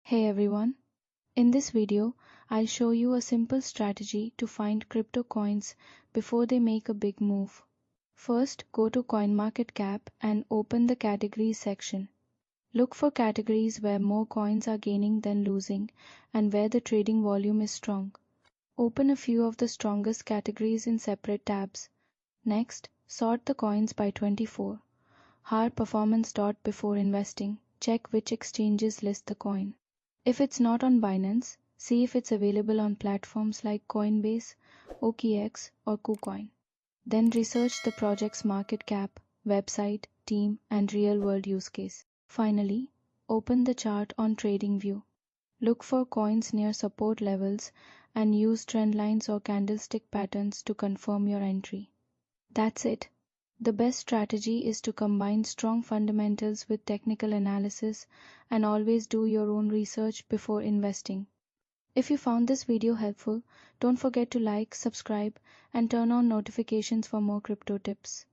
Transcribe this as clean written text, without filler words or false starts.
Hey everyone, in this video, I'll show you a simple strategy to find crypto coins before they make a big move. First, go to CoinMarketCap and open the categories section. Look for categories where more coins are gaining than losing and where the trading volume is strong. Open a few of the strongest categories in separate tabs. Next, sort the coins by 24 hour performance. Before investing, check which exchanges list the coin. If it's not on Binance, see if it's available on platforms like Coinbase, OKX, or KuCoin. Then research the project's market cap, website, team, and real-world use case. Finally, open the chart on TradingView. Look for coins near support levels and use trend lines or candlestick patterns to confirm your entry. That's it. The best strategy is to combine strong fundamentals with technical analysis and always do your own research before investing. If you found this video helpful, don't forget to like, subscribe, and turn on notifications for more crypto tips.